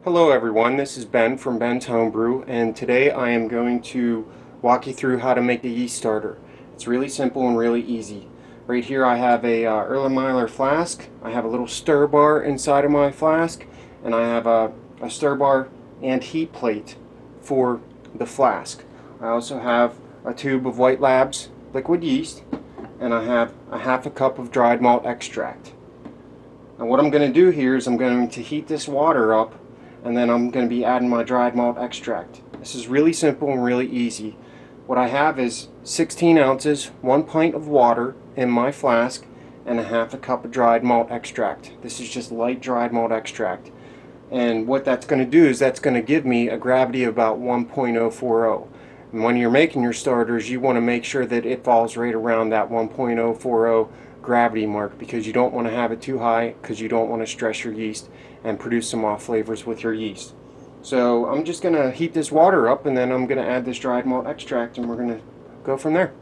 Hello everyone, this is Ben from Ben's Homebrew, and today I am going to walk you through how to make a yeast starter. It's really simple and really easy. Right here I have a Erlenmeyer flask, I have a little stir bar inside of my flask, and I have a stir bar and heat plate for the flask. I also have a tube of White Labs liquid yeast, and I have a half a cup of dried malt extract. Now what I'm going to do here is I'm going to heat this water up, and then I'm going to be adding my dried malt extract. This is really simple and really easy. What I have is 16 ounces, 1 pint of water in my flask, and a half a cup of dried malt extract. This is just light dried malt extract. And what that's going to do is that's going to give me a gravity of about 1.040. And when you're making your starters, you want to make sure that it falls right around that 1.040 gravity mark, because you don't want to have it too high, because you don't want to stress your yeast and produce some off flavors with your yeast. So I'm just going to heat this water up, and then I'm going to add this dried malt extract, and we're going to go from there.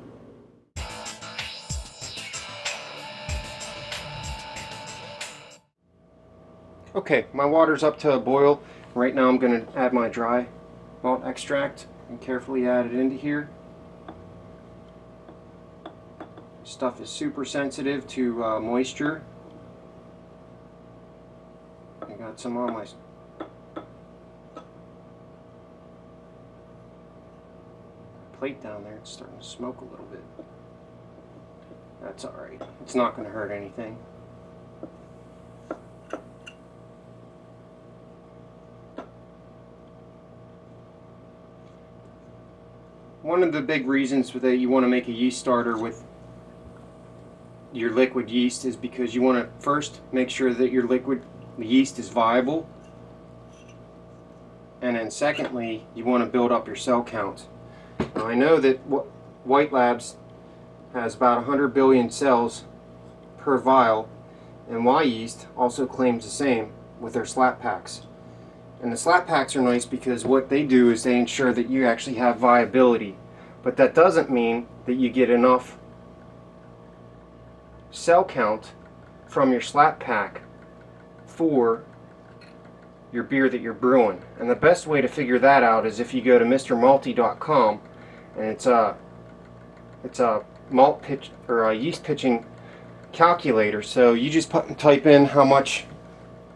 Okay, my water's up to a boil. Right now I'm going to add my dry malt extract and carefully add it into here. Stuff is super sensitive to moisture. I got some on my plate down there. It's starting to smoke a little bit. That's alright. It's not going to hurt anything. One of the big reasons that you want to make a yeast starter with your liquid yeast is because you want to first make sure that your liquid yeast is viable, and then secondly you want to build up your cell count. Now I know that White Labs has about 100 billion cells per vial, and Y Yeast also claims the same with their slap packs. And the slap packs are nice because what they do is they ensure that you actually have viability, but that doesn't mean that you get enough cell count from your slap pack for your beer that you're brewing. And the best way to figure that out is if you go to mrmalty.com, and it's a malt pitch or a yeast pitching calculator. So you just type in how much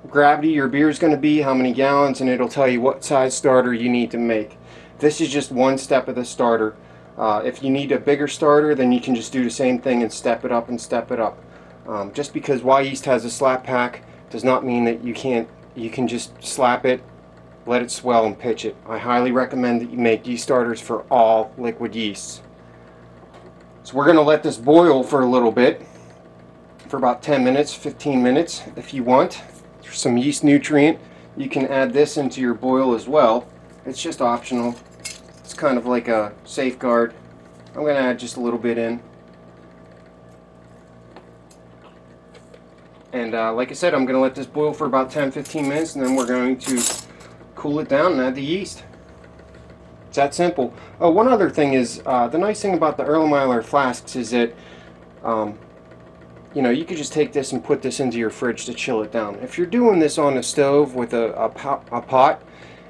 gravity your beer is going to be, how many gallons, and it'll tell you what size starter you need to make. This is just one step of the starter. If you need a bigger starter, then you can just do the same thing and step it up and step it up. Just because Y Yeast has a slap pack does not mean that you can just slap it, let it swell, and pitch it. I highly recommend that you make yeast starters for all liquid yeasts. So we're going to let this boil for a little bit, for about 10 minutes, 15 minutes if you want. For some yeast nutrient, you can add this into your boil as well. It's just optional. It's kind of like a safeguard. I'm going to add just a little bit in. And like I said, I'm going to let this boil for about 10-15 minutes, and then we're going to cool it down and add the yeast. It's that simple. Oh, one other thing is, the nice thing about the Erlenmeyer flasks is that you know, you could just take this and put this into your fridge to chill it down. If you're doing this on a stove with a pot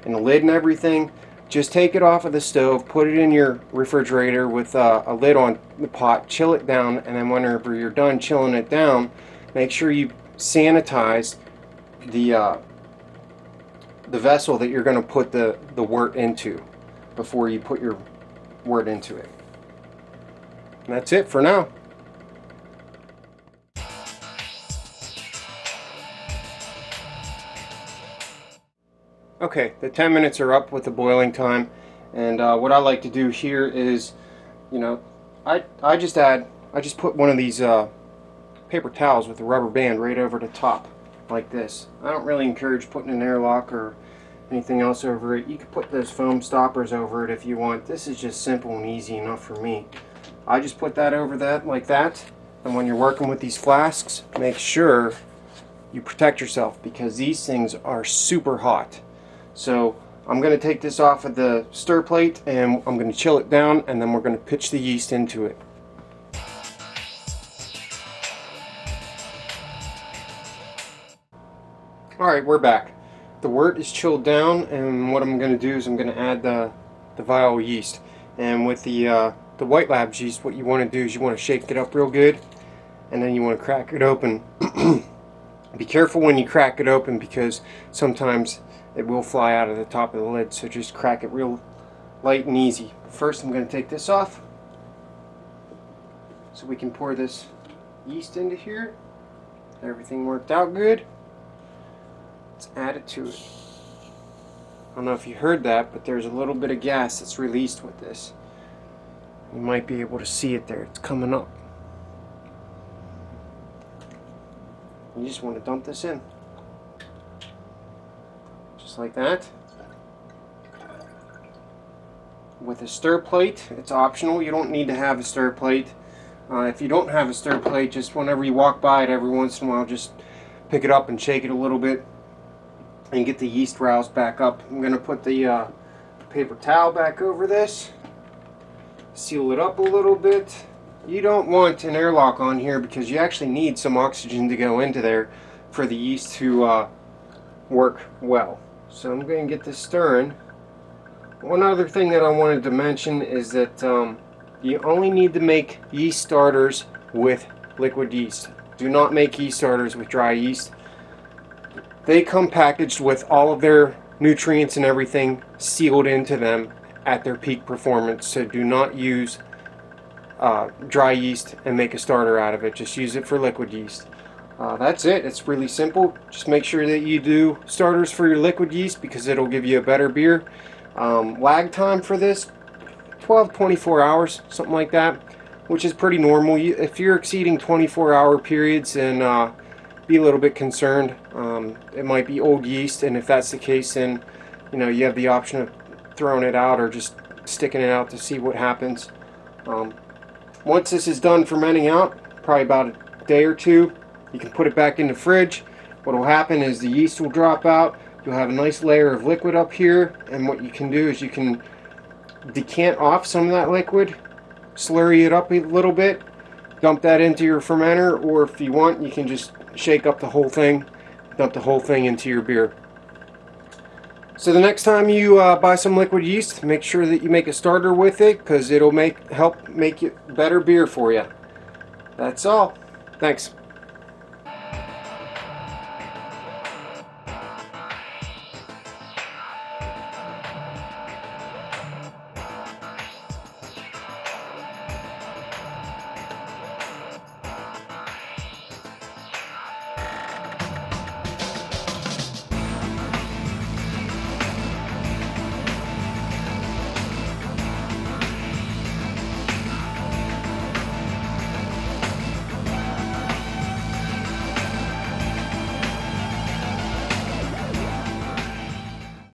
and a lid and everything, just take it off of the stove, put it in your refrigerator with a lid on the pot, chill it down, and then whenever you're done chilling it down, make sure you sanitize the vessel that you're going to put the wort into before you put your wort into it. And that's it for now. Okay, the 10 minutes are up with the boiling time, and what I like to do here is, you know, I just put one of these paper towels with a rubber band right over the top, like this. I don't really encourage putting an airlock or anything else over it. You can put those foam stoppers over it if you want. This is just simple and easy enough for me. I just put that over that like that, and when you're working with these flasks, make sure you protect yourself because these things are super hot. So I'm going to take this off of the stir plate and I'm going to chill it down, and then we're going to pitch the yeast into it. Alright, we're back. the wort is chilled down, and what I'm going to do is I'm going to add the vial yeast. And with the White Labs yeast, what you want to do is you want to shake it up real good, and then you want to crack it open. Be careful when you crack it open, because sometimes it will fly out of the top of the lid, so just crack it real light and easy. First I'm going to take this off so we can pour this yeast into here. Everything worked out good. Let's add it to it. I don't know if you heard that, but there's a little bit of gas that's released with this. You might be able to see it there. It's coming up. You just want to dump this in. Just like that. With a stir plate, it's optional. You don't need to have a stir plate. If you don't have a stir plate, just whenever you walk by it every once in a while, just pick it up and shake it a little bit and get the yeast roused back up. I'm going to put the paper towel back over this, seal it up a little bit. You don't want an airlock on here because you actually need some oxygen to go into there for the yeast to work well. So I'm going to get this stirring. One other thing that I wanted to mention is that you only need to make yeast starters with liquid yeast. Do not make yeast starters with dry yeast. They come packaged with all of their nutrients and everything sealed into them at their peak performance. So do not use dry yeast and make a starter out of it. Just use it for liquid yeast. That's it. It's really simple. Just make sure that you do starters for your liquid yeast because it'll give you a better beer. Lag time for this, 12-24 hours, something like that, which is pretty normal. If you're exceeding 24-hour periods, then be a little bit concerned. It might be old yeast, and if that's the case, then you have the option of throwing it out or just sticking it out to see what happens. Once this is done fermenting out, probably about a day or two, you can put it back in the fridge. What will happen is the yeast will drop out. You'll have a nice layer of liquid up here, and what you can do is you can decant off some of that liquid, slurry it up a little bit, dump that into your fermenter, or if you want, you can just shake up the whole thing, dump the whole thing into your beer. So the next time you buy some liquid yeast, make sure that you make a starter with it, because it'll help make it better beer for you. That's all. Thanks.